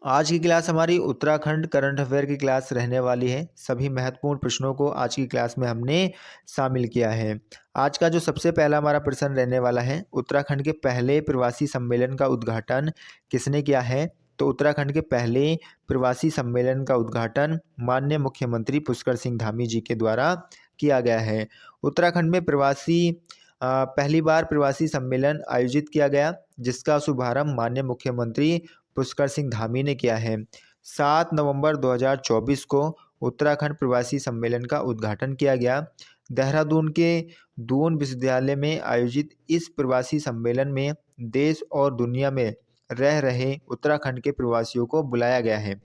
आज की क्लास हमारी उत्तराखंड करंट अफेयर की क्लास रहने वाली है। सभी महत्वपूर्ण प्रश्नों को आज की क्लास में हमने शामिल किया है। आज का जो सबसे पहला हमारा प्रश्न रहने वाला है, उत्तराखंड के पहले प्रवासी सम्मेलन का उद्घाटन किसने किया है? तो उत्तराखंड के पहले प्रवासी सम्मेलन का उद्घाटन माननीय मुख्यमंत्री पुष्कर सिंह धामी जी के द्वारा किया गया है। उत्तराखंड में पहली बार प्रवासी सम्मेलन आयोजित किया गया, जिसका शुभारंभ माननीय मुख्यमंत्री पुष्कर सिंह धामी ने किया है। 7 नवंबर 2024 को उत्तराखंड प्रवासी सम्मेलन का उद्घाटन किया गया। देहरादून के दून विश्वविद्यालय में आयोजित इस प्रवासी सम्मेलन में देश और दुनिया में रह रहे उत्तराखंड के प्रवासियों को बुलाया गया है।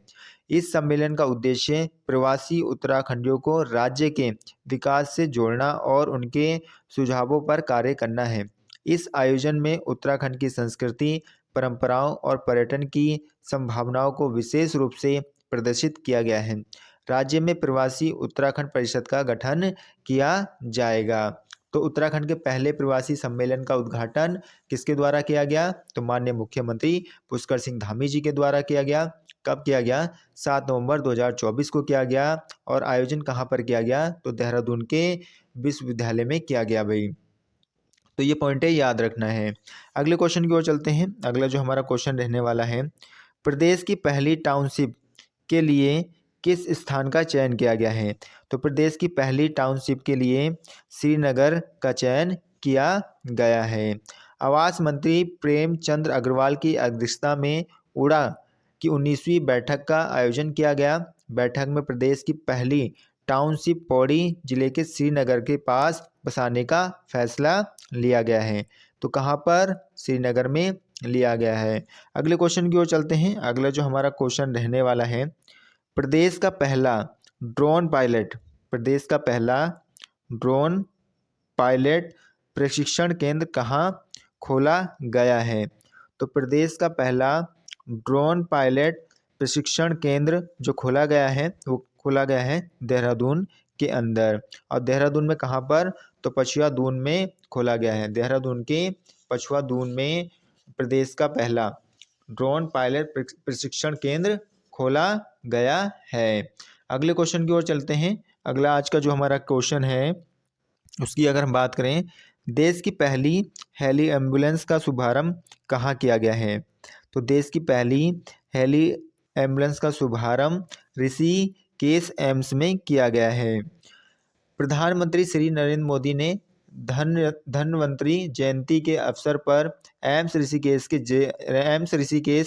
इस सम्मेलन का उद्देश्य प्रवासी उत्तराखंडियों को राज्य के विकास से जोड़ना और उनके सुझावों पर कार्य करना है। इस आयोजन में उत्तराखंड की संस्कृति, परंपराओं और पर्यटन की संभावनाओं को विशेष रूप से प्रदर्शित किया गया है। राज्य में प्रवासी उत्तराखंड परिषद का गठन किया जाएगा। तो उत्तराखंड के पहले प्रवासी सम्मेलन का उद्घाटन किसके द्वारा किया गया? तो माननीय मुख्यमंत्री पुष्कर सिंह धामी जी के द्वारा किया गया। कब किया गया? 7 नवंबर 2024 को किया गया। और आयोजन कहाँ पर किया गया? तो देहरादून के विश्वविद्यालय में किया गया भाई। तो ये पॉइंट है, याद रखना है। अगले क्वेश्चन की ओर चलते हैं। अगला जो हमारा क्वेश्चन रहने वाला है, प्रदेश की पहली टाउनशिप के लिए किस स्थान का चयन किया गया है? तो प्रदेश की पहली टाउनशिप के लिए श्रीनगर का चयन किया गया है। आवास मंत्री प्रेमचंद अग्रवाल की अध्यक्षता में उड़ा की 19वीं बैठक का आयोजन किया गया। बैठक में प्रदेश की पहली टाउनशिप पौड़ी जिले के श्रीनगर के पास बसाने का फैसला लिया गया है। तो कहाँ पर? श्रीनगर में लिया गया है। अगले क्वेश्चन की ओर चलते हैं। अगला जो हमारा क्वेश्चन रहने वाला है, प्रदेश का पहला ड्रोन पायलट प्रशिक्षण केंद्र कहाँ खोला गया है? तो प्रदेश का पहला ड्रोन पायलट प्रशिक्षण केंद्र जो खोला गया है, वो खोला गया है देहरादून के अंदर। और देहरादून में कहाँ पर? तो पछुआ दून में खोला गया है। देहरादून के पछुआ दून में प्रदेश का पहला ड्रोन पायलट प्रशिक्षण केंद्र खोला गया है। अगले क्वेश्चन की ओर चलते हैं। अगला आज का जो हमारा क्वेश्चन है, उसकी अगर हम बात करें, देश की पहली हेली एम्बुलेंस का शुभारंभ कहाँ किया गया है? तो देश की पहली हेली एम्बुलेंस का शुभारंभ ऋषिकेश एम्स में किया गया है। प्रधानमंत्री श्री नरेंद्र मोदी ने धन्वंतरी जयंती के अवसर पर एम्स ऋषिकेश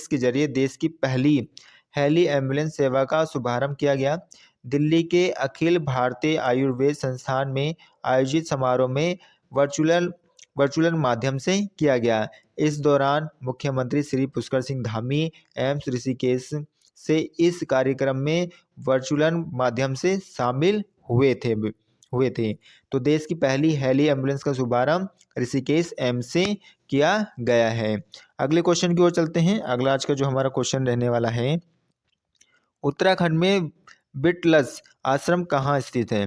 के जरिए देश की पहली हेली एम्बुलेंस सेवा का शुभारंभ किया गया। दिल्ली के अखिल भारतीय आयुर्वेद संस्थान में आयोजित समारोह में वर्चुअल माध्यम से किया गया। इस दौरान मुख्यमंत्री श्री पुष्कर सिंह धामी एम्स ऋषिकेश से इस कार्यक्रम में वर्चुअल माध्यम से शामिल हुए थे। तो देश की पहली हेली एम्बुलेंस का शुभारंभ ऋषिकेश एम्स से किया गया है। अगले क्वेश्चन की ओर चलते हैं। अगला आज का जो हमारा क्वेश्चन रहने वाला है, उत्तराखंड में बिटलस आश्रम कहाँ स्थित है?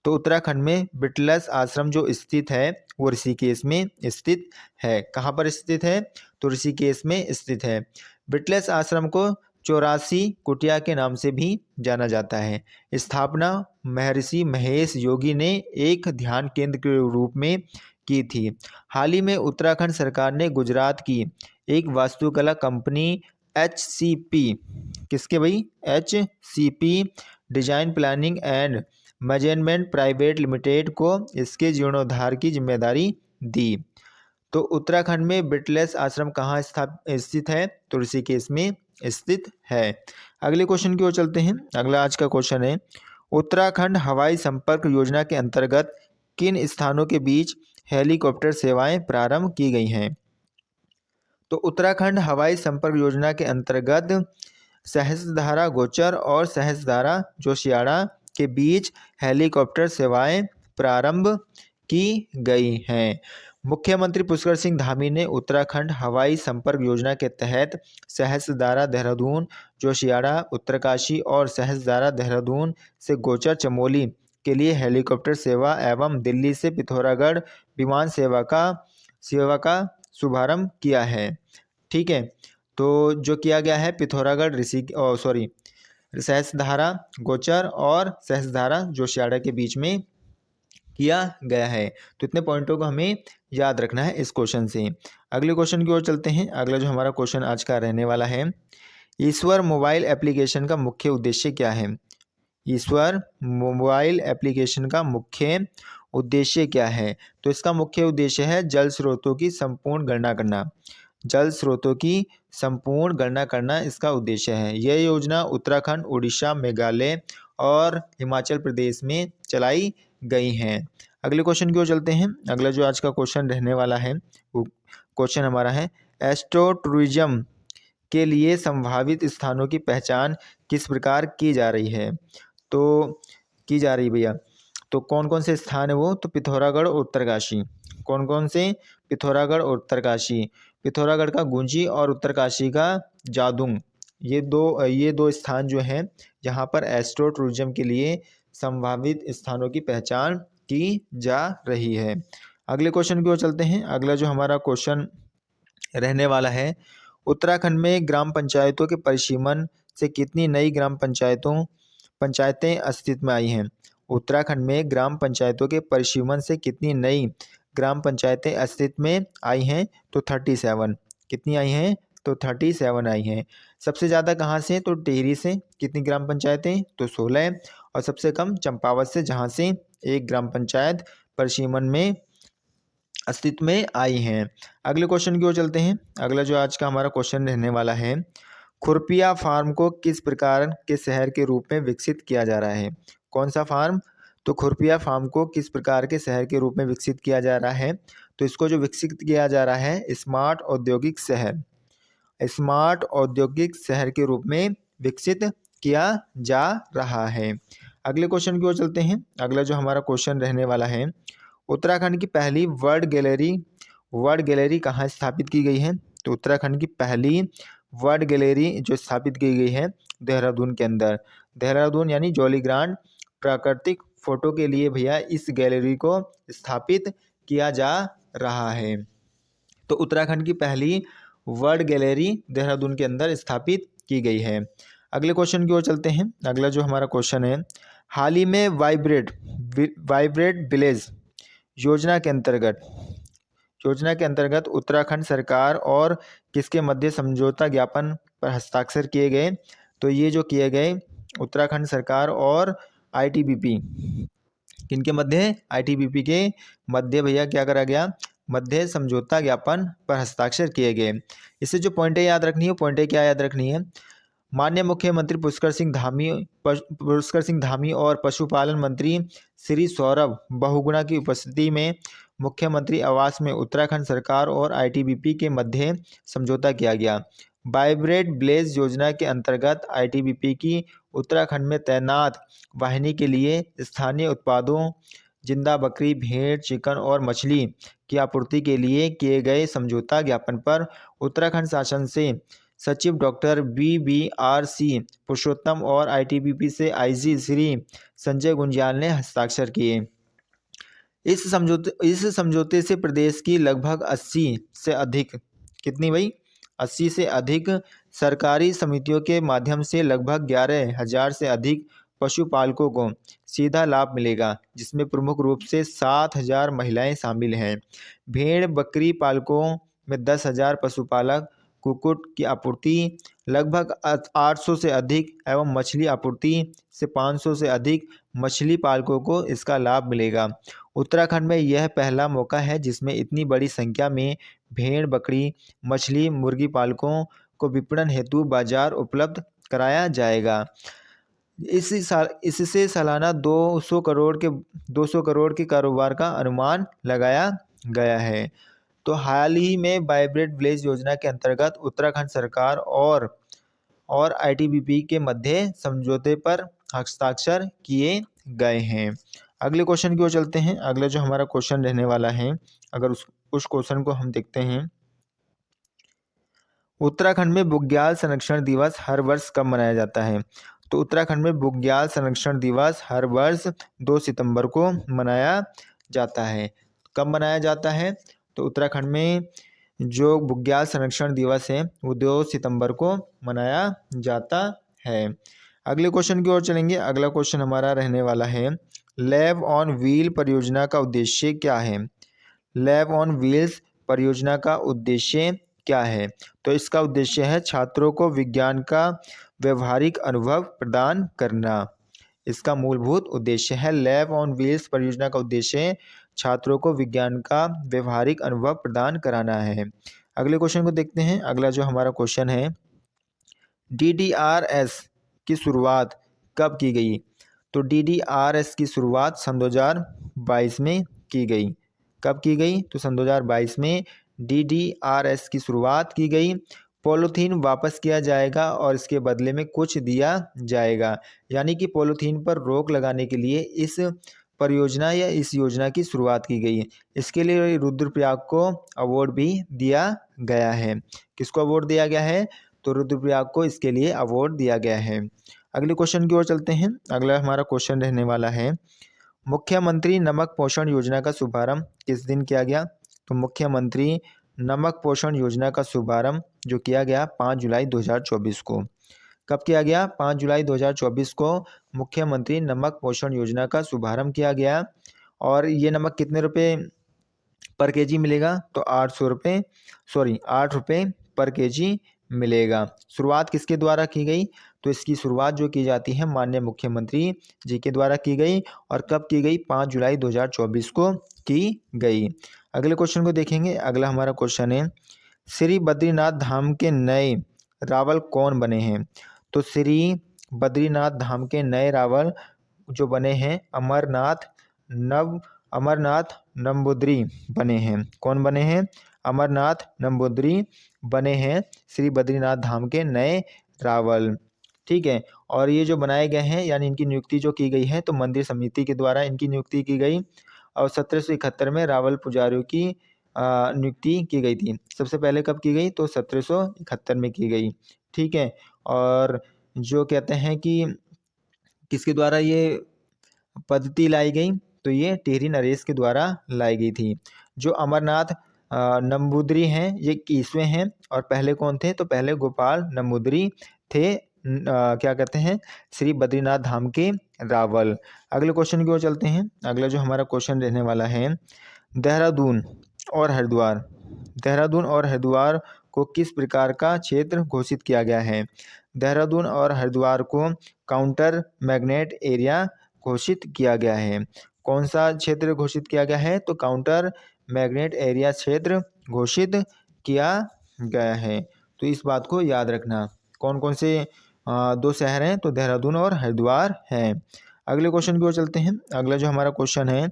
तो उत्तराखंड में बिटलस आश्रम जो स्थित है वो ऋषिकेश में स्थित है। कहाँ पर स्थित है? तो ऋषिकेश में स्थित है। बिटलस आश्रम को 84 कुटिया के नाम से भी जाना जाता है। स्थापना महर्षि महेश योगी ने एक ध्यान केंद्र के रूप में की थी। हाल ही में उत्तराखंड सरकार ने गुजरात की एक वास्तुकला कंपनी HCP, किसके भाई? HCP design planning and management private limited को इसके जीर्णोद्धार की जिम्मेदारी दी। तो उत्तराखंड में बिटलस आश्रम कहाँ स्थित है? तो ऋषिकेश में स्थित है। अगले क्वेश्चन की ओर चलते हैं। अगला आज का क्वेश्चन है, उत्तराखंड हवाई संपर्क योजना के अंतर्गत किन स्थानों के बीच हेलीकॉप्टर सेवाएं प्रारंभ की गई हैं? तो उत्तराखंड हवाई संपर्क योजना के अंतर्गत सहस्त्रधारा गोचर और सहस्त्रधारा जोशियाड़ा के बीच हेलीकॉप्टर सेवाएं प्रारंभ की गई हैं। मुख्यमंत्री पुष्कर सिंह धामी ने उत्तराखंड हवाई संपर्क योजना के तहत सहस्त्रधारा देहरादून, जोशियाड़ा, उत्तरकाशी और सहस्त्रधारा देहरादून से गोचर चमोली के लिए हेलीकॉप्टर सेवा एवं दिल्ली से पिथौरागढ़ विमान सेवा का शुभारंभ किया है। ठीक है, तो जो किया गया है पिथौरागढ़ सहस्त्रधारा गोचर और सहस्त्रधारा जोशियाड़ा के बीच में किया गया है। तो इतने पॉइंटों को हमें याद रखना है इस क्वेश्चन से। अगले क्वेश्चन की ओर चलते हैं। अगला जो हमारा क्वेश्चन आज का रहने वाला है, ईश्वर मोबाइल एप्लीकेशन का मुख्य उद्देश्य क्या है? ईश्वर मोबाइल एप्लीकेशन का मुख्य उद्देश्य क्या है? तो इसका मुख्य उद्देश्य है जल स्रोतों की संपूर्ण गणना करना। जल स्रोतों की संपूर्ण गणना करना इसका उद्देश्य है। यह योजना उत्तराखंड, उड़ीसा, मेघालय और हिमाचल प्रदेश में चलाई गई हैं। अगले क्वेश्चन की ओर चलते हैं। अगला जो आज का क्वेश्चन रहने वाला है वो क्वेश्चन हमारा है, एस्ट्रो टूरिज्म के लिए संभावित स्थानों की पहचान किस प्रकार की जा रही है? तो की जा रही भैया, तो कौन कौन से स्थान है वो? तो पिथौरागढ़ और उत्तरकाशी। कौन कौन से? पिथौरागढ़ और उत्तरकाशी। पिथौरागढ़ का गुंजी और उत्तरकाशी का जादुंग, ये दो स्थान जो हैं यहाँ पर एस्ट्रो टूरिज्म के लिए संभावित स्थानों की पहचान की जा रही है। अगले क्वेश्चन की ओर चलते हैं। अगला जो हमारा क्वेश्चन रहने वाला है, उत्तराखंड में ग्राम पंचायतों के परिसीमन से कितनी नई पंचायतें अस्तित्व में आई हैं? उत्तराखंड में ग्राम पंचायतों के परिसीमन से कितनी नई ग्राम पंचायतें अस्तित्व में आई हैं? तो 37। कितनी आई हैं? तो 37 आई हैं। सबसे ज़्यादा कहाँ से? तो टिहरी से। कितनी ग्राम पंचायतें? तो 16। और सबसे कम चंपावत से, जहाँ से एक ग्राम पंचायत परिसीमन में अस्तित्व में आई हैं। अगले क्वेश्चन की ओर चलते हैं। अगला जो आज का हमारा क्वेश्चन रहने वाला है, खुरपिया फार्म को किस प्रकार के शहर के रूप में विकसित किया जा रहा है? कौन सा फार्म? तो खुरपिया फार्म को किस प्रकार के शहर के रूप में विकसित किया जा रहा है? तो इसको जो विकसित किया जा रहा है स्मार्ट औद्योगिक शहर के रूप में विकसित किया जा रहा है। अगले क्वेश्चन की ओर चलते हैं। अगला जो हमारा क्वेश्चन रहने वाला है, उत्तराखंड की पहली वर्ल्ड गैलरी कहाँ स्थापित की गई है? तो उत्तराखंड की पहली वर्ल्ड गैलरी जो स्थापित की गई है देहरादून के अंदर। देहरादून यानी जौलीग्रांट प्राकृतिक फोटो के लिए भैया इस गैलरी को स्थापित किया जा रहा है। तो उत्तराखंड की पहली वर्ल्ड गैलरी देहरादून के अंदर स्थापित की गई है। अगले क्वेश्चन की ओर चलते हैं। अगला जो हमारा क्वेश्चन है, हाल ही में वाइब्रेट विलेज योजना के अंतर्गत उत्तराखंड सरकार और किसके मध्य समझौता ज्ञापन पर हस्ताक्षर किए गए? तो ये जो किए गए उत्तराखंड सरकार और आईटीबीपी, किनके मध्य? आईटीबीपी के मध्य भैया क्या करा गया? मध्य समझौता ज्ञापन पर हस्ताक्षर किए गए। इससे जो पॉइंटें याद रखनी है, पॉइंटें क्या याद रखनी है? माननीय मुख्यमंत्री पुष्कर सिंह धामी और पशुपालन मंत्री श्री सौरभ बहुगुणा की उपस्थिति में मुख्यमंत्री आवास में उत्तराखंड सरकार और आईटीबीपी के मध्य समझौता किया गया। वाइब्रेट विलेज योजना के अंतर्गत आईटीबीपी की उत्तराखंड में तैनात वाहिनी के लिए स्थानीय उत्पादों जिंदा बकरी, भेड़, चिकन और मछली की आपूर्ति के लिए किए गए समझौता ज्ञापन पर उत्तराखंड शासन से सचिव डॉक्टर BBRC पुरुषोत्तम और आईटीबीपी से IG श्री संजय गुंजियाल ने हस्ताक्षर किए। इस समझौते से प्रदेश की लगभग 80 से अधिक, कितनी भाई? 80 से अधिक सरकारी समितियों के माध्यम से लगभग 11,000 से अधिक पशुपालकों को सीधा लाभ मिलेगा, जिसमें प्रमुख रूप से 7,000 महिलाएं शामिल हैं। भेड़ बकरी पालकों में 10,000 पशुपालक कुक्कुट की आपूर्ति लगभग 800 से अधिक एवं मछली आपूर्ति से 500 से अधिक मछली पालकों को इसका लाभ मिलेगा। उत्तराखंड में यह पहला मौका है जिसमें इतनी बड़ी संख्या में भेड़ बकरी मछली मुर्गी पालकों को विपणन हेतु बाजार उपलब्ध कराया जाएगा। इससे सालाना 200 करोड़ के कारोबार का अनुमान लगाया गया है। तो हाल ही में वाइब्रेट विलेज योजना के अंतर्गत उत्तराखंड सरकार और आईटीबीपी के मध्य समझौते पर हस्ताक्षर किए गए हैं। अगले क्वेश्चन की ओर चलते हैं। अगला जो हमारा क्वेश्चन रहने वाला है, अगर उस क्वेश्चन को हम देखते हैं, उत्तराखंड में बुग्याल संरक्षण दिवस हर वर्ष कब मनाया जाता है? तो उत्तराखंड में बुग्याल संरक्षण दिवस हर वर्ष 2 सितंबर को मनाया जाता है। कब मनाया जाता है? तो उत्तराखंड में जो बुग्याल संरक्षण दिवस है वो 2 सितंबर को मनाया जाता है। अगले क्वेश्चन की ओर चलेंगे। अगला क्वेश्चन हमारा रहने वाला है, लैब ऑन व्हील परियोजना का उद्देश्य क्या है? लैब ऑन व्हील्स परियोजना का उद्देश्य क्या है? तो इसका उद्देश्य है छात्रों को विज्ञान का व्यवहारिक अनुभव प्रदान करना। इसका मूलभूत उद्देश्य है लैब ऑन व्हील्स परियोजना का उद्देश्य छात्रों को विज्ञान का व्यवहारिक अनुभव प्रदान कराना है। अगले क्वेश्चन को देखते हैं। अगला जो हमारा क्वेश्चन है, DDRS की शुरुआत कब की गई? तो DDRS की शुरुआत सन 2022 में की गई। कब की गई? तो सन 2022 में DDRS की शुरुआत की गई। पॉलीथीन वापस किया जाएगा और इसके बदले में कुछ दिया जाएगा, यानी कि पॉलीथीन पर रोक लगाने के लिए इस परियोजना या इस योजना की शुरुआत की गई। इसके लिए रुद्रप्रयाग को अवार्ड भी दिया गया है। किसको अवार्ड दिया गया है? तो रुद्रप्रयाग को इसके लिए अवार्ड दिया गया है। अगले क्वेश्चन की ओर चलते हैं। अगला हमारा क्वेश्चन रहने वाला है, मुख्यमंत्री नमक पोषण योजना का शुभारंभ किस दिन किया गया? तो मुख्यमंत्री नमक पोषण योजना का शुभारंभ जो किया गया 5 जुलाई 2024 को। कब किया गया? 5 जुलाई 2024 को मुख्यमंत्री नमक पोषण योजना का शुभारंभ किया गया। और ये नमक कितने रुपए पर केजी मिलेगा? तो 8 रुपये पर केजी मिलेगा। शुरुआत किसके द्वारा की गई? तो इसकी शुरुआत जो की जाती है माननीय मुख्यमंत्री जी के द्वारा की गई। और कब की गई? 5 जुलाई 2024 को की गई। अगले क्वेश्चन को देखेंगे। अगला हमारा क्वेश्चन है, श्री बद्रीनाथ धाम के नए रावल कौन बने हैं? तो श्री बद्रीनाथ धाम के नए रावल जो बने हैं अमरनाथ नंबूदरी बने हैं। कौन बने हैं? अमरनाथ नंबूदरी बने हैं श्री बद्रीनाथ धाम के नए रावल। ठीक है। और ये जो बनाए गए हैं यानी इनकी नियुक्ति जो की गई है तो मंदिर समिति के द्वारा इनकी नियुक्ति की गई। और 1771 में रावल पुजारियों की नियुक्ति की गई थी। सबसे पहले कब की गई? तो 1771 में की गई। ठीक है। और जो कहते हैं कि किसके द्वारा ये पद्धति लाई गई? तो ये टिहरी नरेश के द्वारा लाई गई थी। जो अमरनाथ नंबूदरी हैं ये ईसवें हैं। और पहले कौन थे? तो पहले गोपाल नंबूदरी थे क्या कहते हैं श्री बद्रीनाथ धाम के रावल। अगले क्वेश्चन की ओर चलते हैं। अगला जो हमारा क्वेश्चन रहने वाला है, देहरादून और हरिद्वार को किस प्रकार का क्षेत्र घोषित किया गया है? देहरादून और हरिद्वार को काउंटर मैग्नेट एरिया घोषित किया गया है। कौन सा क्षेत्र घोषित किया गया है? तो काउंटर मैग्नेट एरिया क्षेत्र घोषित किया गया है। तो इस बात को याद रखना। कौन कौन से 2 शहर हैं? तो देहरादून और हरिद्वार हैं। अगले क्वेश्चन की ओर चलते हैं। अगला जो हमारा क्वेश्चन है,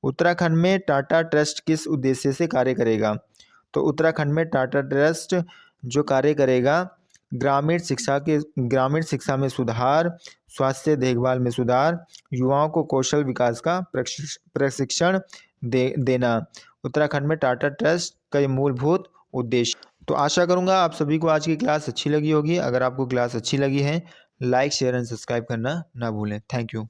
उत्तराखंड में टाटा ट्रस्ट किस उद्देश्य से कार्य करेगा? तो उत्तराखंड में टाटा ट्रस्ट जो कार्य करेगा ग्रामीण शिक्षा में सुधार, स्वास्थ्य देखभाल में सुधार, युवाओं को कौशल विकास का प्रशिक्षण देना। उत्तराखंड में टाटा ट्रस्ट का ये मूलभूत उद्देश्य। तो आशा करूंगा आप सभी को आज की क्लास अच्छी लगी होगी। अगर आपको क्लास अच्छी लगी है, लाइक शेयर एंड सब्सक्राइब करना ना भूलें। Thank you.